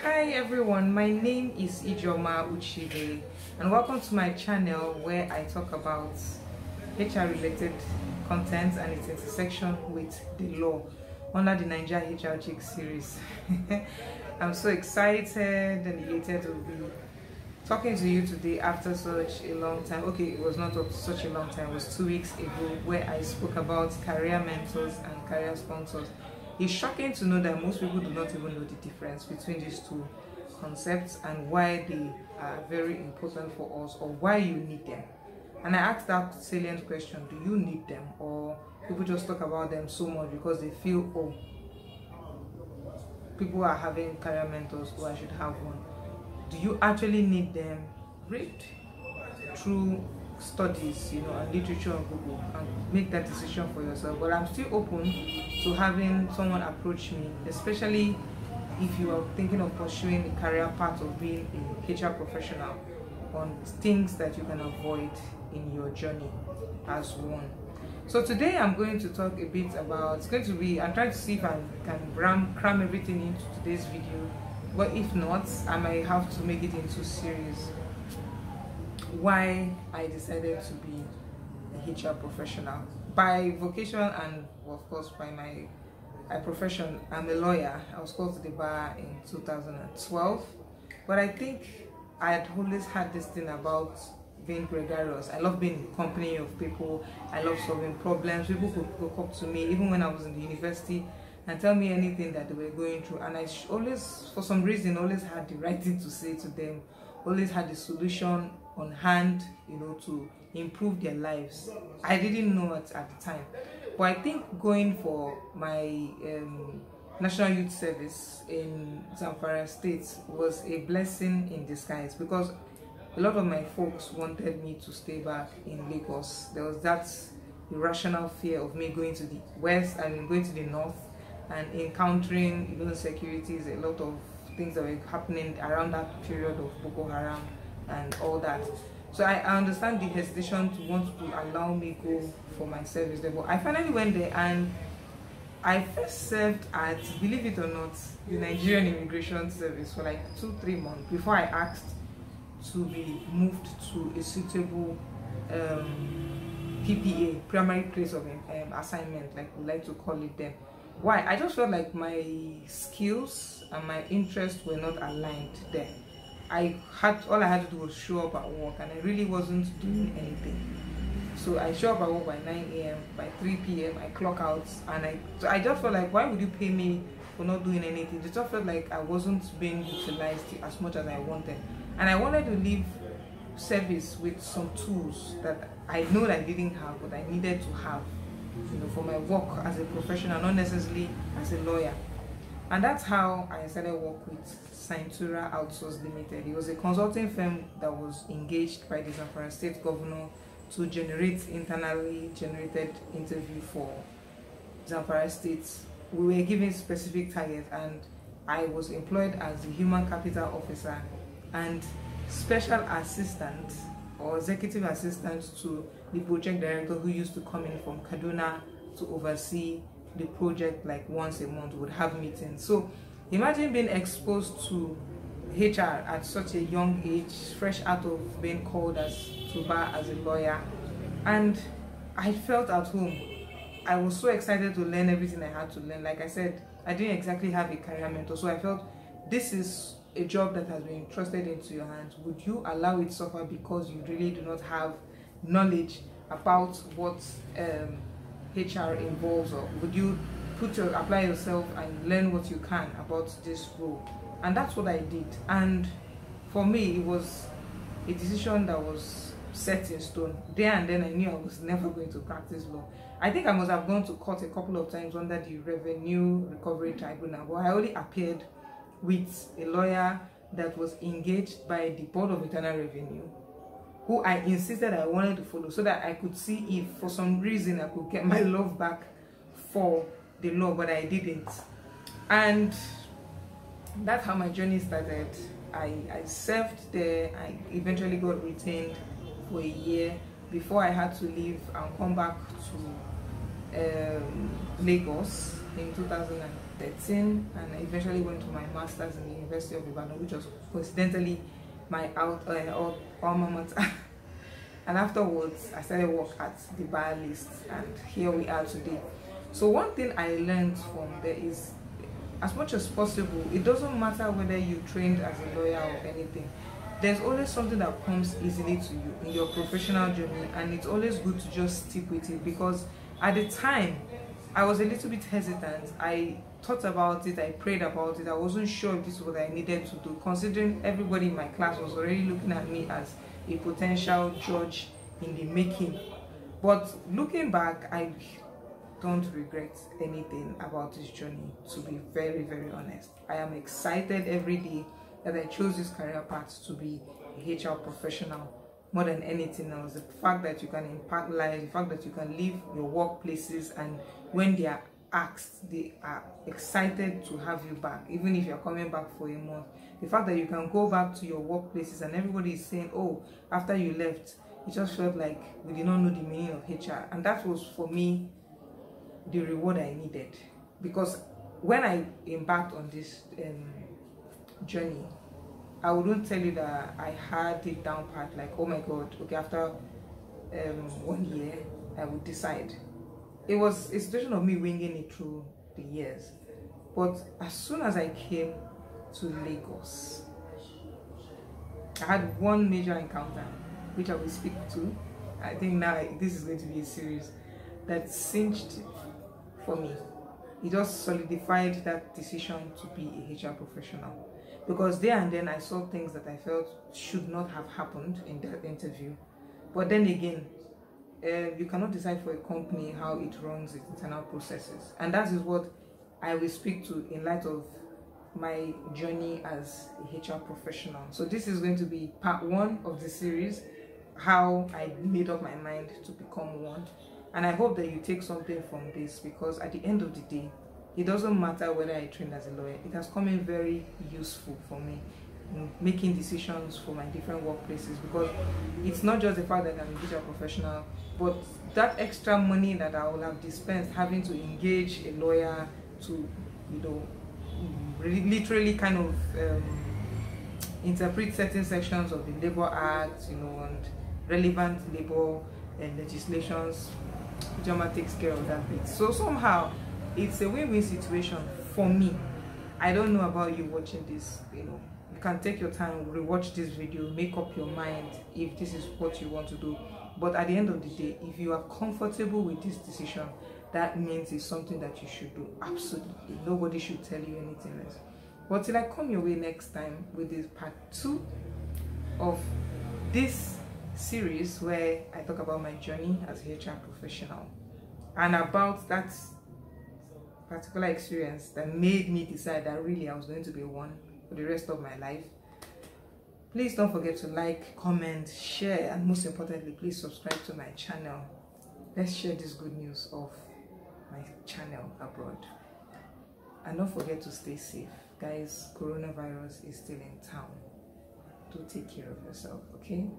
Hi everyone, my name is Ijeoma Ucheibe and welcome to my channel where I talk about HR related content and its intersection with the law under the Naija HR Chic Series. I'm so excited and elated to be talking to you today after such a long time. Okay, it was not such a long time, it was 2 weeks ago where I spoke about career mentors and career sponsors. It's shocking to know that most people do not even know the difference between these two concepts and why they are very important for us or why you need them. And I asked that salient question, do you need them? Or people just talk about them so much because they feel, oh, people are having career mentors, so I should have one. Do you actually need them? Read through studies, and literature on Google and make that decision for yourself. But I'm still open to having someone approach me, especially if you are thinking of pursuing a career path of being a HR professional, on things that you can avoid in your journey as one. So today I'm going to talk a bit about, I'm trying to see if I can cram everything into today's video, but if not, I might have to make it into series. Why I decided to be a HR professional. By vocation and of course by my profession, I'm a lawyer. I was called to the bar in 2012, but I think I had always had this thing about being gregarious. I love being in the company of people. I love solving problems. People could look up to me even when I was in the university and tell me anything that they were going through, and I always, for some reason, always had the right thing to say to them, always had the solution on hand, to improve their lives. I didn't know it at the time, but I think going for my National Youth Service in Zamfara State was a blessing in disguise, because a lot of my folks wanted me to stay back in Lagos. There was that irrational fear of me going to the west and going to the north and encountering insecurities, a lot of things that were happening around that period of Boko Haram and all that. So I understand the hesitation to want to allow me go for my service there. But I finally went there and I first served at, believe it or not, the Nigerian Immigration Service for like 2-3 months before I asked to be moved to a suitable PPA, primary place of assignment, like we like to call it then. Why? I just felt like my skills and my interests were not aligned there. All I had to do was show up at work, and I really wasn't doing anything. So I show up at work by 9 a.m. by 3 p.m. I clock out, and I just felt like, why would you pay me for not doing anything? It just felt like I wasn't being utilized as much as I wanted, and I wanted to leave service with some tools that I know that I didn't have, but I needed to have, for my work as a professional, not necessarily as a lawyer. And that's how I started work with Saintura Outsource Limited. It was a consulting firm that was engaged by the Zamfara State Governor to generate internally generated interview for Zamfara State. We were given specific targets, and I was employed as the human capital officer and special assistant or executive assistant to the project director, who used to come in from Kaduna to oversee the project like once a month. Would have meetings. So imagine being exposed to HR at such a young age, fresh out of being called to bar as a lawyer, and I felt at home. I was so excited to learn everything I had to learn. Like I said, I didn't exactly have a career mentor, so I felt this is a job that has been entrusted into your hands. Would you allow it suffer because you really do not have knowledge about what HR involves, or would you apply yourself and learn what you can about this role? And that's what I did. And for me, it was a decision that was set in stone. There and then I knew I was never going to practice law. I think I must have gone to court a couple of times under the Revenue Recovery Tribunal, but I only appeared with a lawyer that was engaged by the Board of Internal Revenue, who I insisted I wanted to follow, so that I could see if for some reason I could get my love back for the law, but I didn't. And that's how my journey started. I served there. I eventually got retained for a year before I had to leave and come back to Lagos. in 2013, and I eventually went to my master's in the University of Ibadan, which was coincidentally my alma mater. And afterwards, I started work at the bar list, and here we are today. So one thing I learned from there is, as much as possible, it doesn't matter whether you trained as a lawyer or anything, there's always something that comes easily to you in your professional journey, and it's always good to just stick with it. Because at the time, I was a little bit hesitant. I thought about it, I prayed about it. I wasn't sure if this is what I needed to do, considering everybody in my class was already looking at me as a potential judge in the making. But looking back, I don't regret anything about this journey, to be very, very honest. I am excited every day that I chose this career path to be a HR professional more than anything else. The fact that you can impact lives, the fact that you can leave your workplaces, and when they are asked, they are excited to have you back, even if you're coming back for a month. The fact that you can go back to your workplaces and everybody is saying, oh, after you left, it just felt like we did not know the meaning of HR. And that was, for me, the reward I needed. Because when I embarked on this journey, I wouldn't tell you that I had it down pat, like, oh my God, okay, after 1 year, I would decide. It was a situation of me winging it through the years. But as soon as I came to Lagos, I had one major encounter, which I will speak to. I think now this is going to be a series that cinched for me. It just solidified that decision to be a HR professional. Because there and then I saw things that I felt should not have happened in that interview. But then again, you cannot decide for a company how it runs its internal processes. And that is what I will speak to in light of my journey as a HR professional. So this is going to be part 1 of the series, how I made up my mind to become one. And I hope that you take something from this, because at the end of the day, it doesn't matter whether I trained as a lawyer. It has come in very useful for me in making decisions for my different workplaces, because it's not just the fact that I'm a HR professional, but that extra money that I will have dispensed having to engage a lawyer to, literally kind of interpret certain sections of the Labor Act, and relevant labor legislations. Ijeoma takes care of that bit. So somehow it's a win-win situation for me. I don't know about you watching this, you can take your time, rewatch this video, make up your mind if this is what you want to do. But at the end of the day, if you are comfortable with this decision, that means it's something that you should do. Absolutely. Nobody should tell you anything else. But till I come your way next time with this part 2 of this series, where I talk about my journey as a HR professional and about that particular experience that made me decide that really I was going to be one for the rest of my life. Please don't forget to like, comment, share, and most importantly, please subscribe to my channel. Let's share this good news of my channel abroad. And don't forget to stay safe. Guys, coronavirus is still in town. Do take care of yourself, okay?